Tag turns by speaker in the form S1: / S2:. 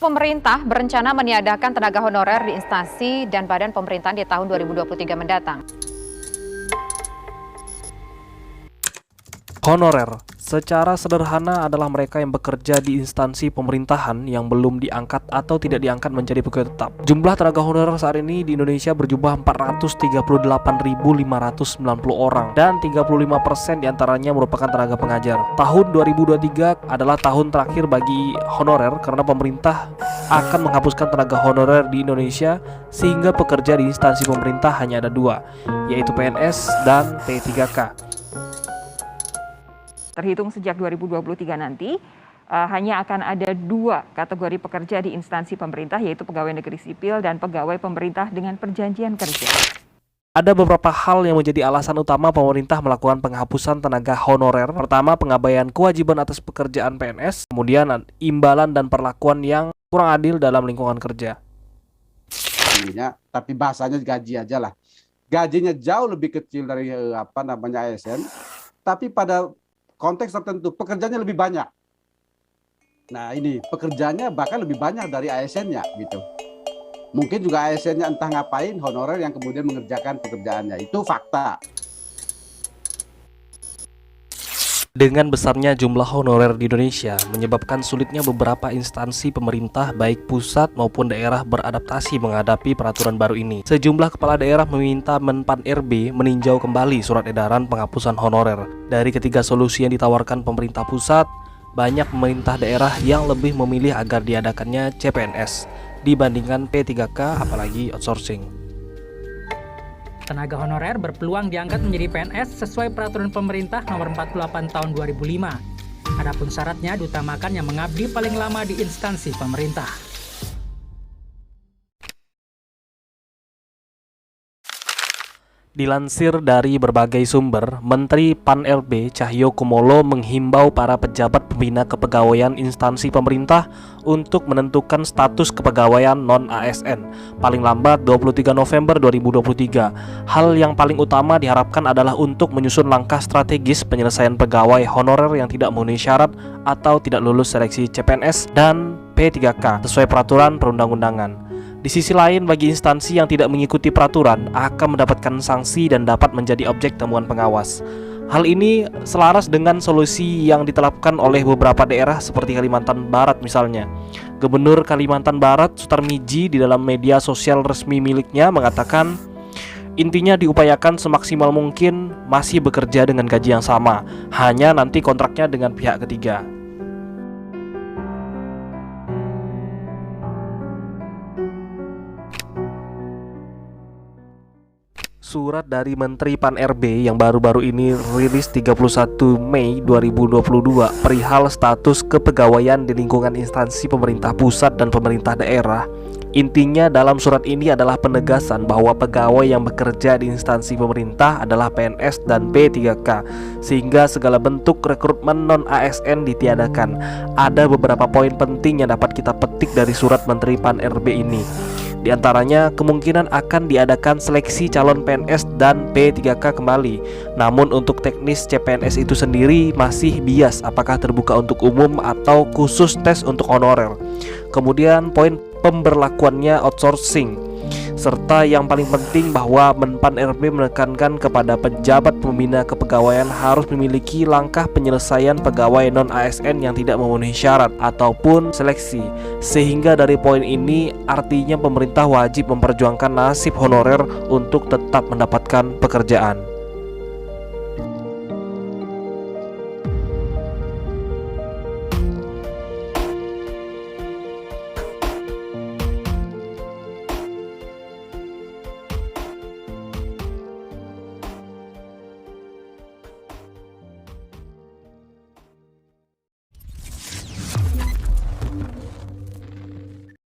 S1: pemerintah berencana meniadakan tenaga honorer di instansi dan badan pemerintahan di tahun 2023 mendatang.
S2: Honorer secara sederhana adalah mereka yang bekerja di instansi pemerintahan yang belum diangkat atau tidak diangkat menjadi pegawai tetap. Jumlah tenaga honorer saat ini di Indonesia berjumlah 438.590 orang dan 35% diantaranya merupakan tenaga pengajar. Tahun 2023 adalah tahun terakhir bagi honorer karena pemerintah akan menghapuskan tenaga honorer di Indonesia sehingga pekerja di instansi pemerintah hanya ada dua, yaitu PNS dan P3K.
S1: Terhitung sejak 2023 nanti, hanya akan ada dua kategori pekerja di instansi pemerintah, yaitu pegawai negeri sipil dan pegawai pemerintah dengan perjanjian kerja.
S2: Ada beberapa hal yang menjadi alasan utama pemerintah melakukan penghapusan tenaga honorer. Pertama, pengabaian kewajiban atas pekerjaan PNS, kemudian imbalan dan perlakuan yang kurang adil dalam lingkungan kerja.
S3: Tapi bahasanya gaji aja lah. Gajinya jauh lebih kecil dari ASN, tapi pada konteks tertentu pekerjaannya lebih banyak. Nah ini pekerjaannya bahkan lebih banyak dari ASN-nya gitu. Mungkin juga ASN-nya entah ngapain, honorer yang kemudian mengerjakan pekerjaannya. Itu fakta.
S2: Dengan besarnya jumlah honorer di Indonesia menyebabkan sulitnya beberapa instansi pemerintah baik pusat maupun daerah beradaptasi menghadapi peraturan baru ini. Sejumlah kepala daerah meminta Menpan RB meninjau kembali surat edaran penghapusan honorer. Dari ketiga solusi yang ditawarkan pemerintah pusat, banyak pemerintah daerah yang lebih memilih agar diadakannya CPNS dibandingkan P3K apalagi outsourcing.
S4: Tenaga honorer berpeluang diangkat menjadi PNS sesuai peraturan pemerintah nomor 48 tahun 2005. Adapun syaratnya diutamakan yang mengabdi paling lama di instansi pemerintah.
S2: Dilansir dari berbagai sumber, Menteri Pan-RB Cahyokumolo menghimbau para pejabat pembina kepegawaian instansi pemerintah untuk menentukan status kepegawaian non-ASN paling lambat 23 November 2023. Hal yang paling utama diharapkan adalah untuk menyusun langkah strategis penyelesaian pegawai honorer yang tidak memenuhi syarat atau tidak lulus seleksi CPNS dan P3K sesuai peraturan perundang-undangan. Di sisi lain, bagi instansi yang tidak mengikuti peraturan akan mendapatkan sanksi dan dapat menjadi objek temuan pengawas. Hal ini selaras dengan solusi yang diterapkan oleh beberapa daerah seperti Kalimantan Barat misalnya. Gubernur Kalimantan Barat Sutarmiji di dalam media sosial resmi miliknya mengatakan, intinya diupayakan semaksimal mungkin masih bekerja dengan gaji yang sama, hanya nanti kontraknya dengan pihak ketiga. Surat dari Menteri Pan-RB yang baru-baru ini rilis 31 Mei 2022 perihal status kepegawaian di lingkungan instansi pemerintah pusat dan pemerintah daerah. Intinya dalam surat ini adalah penegasan bahwa pegawai yang bekerja di instansi pemerintah adalah PNS dan P3K, sehingga segala bentuk rekrutmen non-ASN ditiadakan. Ada beberapa poin penting yang dapat kita petik dari surat Menteri Pan-RB ini. Di antaranya, kemungkinan akan diadakan seleksi calon PNS dan P3K kembali. Namun untuk teknis CPNS itu sendiri masih bias, apakah terbuka untuk umum atau khusus tes untuk honorer. Kemudian poin pemberlakuannya outsourcing. Serta yang paling penting bahwa Menpan RB menekankan kepada pejabat pembina kepegawaian harus memiliki langkah penyelesaian pegawai non-ASN yang tidak memenuhi syarat ataupun seleksi. Sehingga dari poin ini artinya pemerintah wajib memperjuangkan nasib honorer untuk tetap mendapatkan pekerjaan.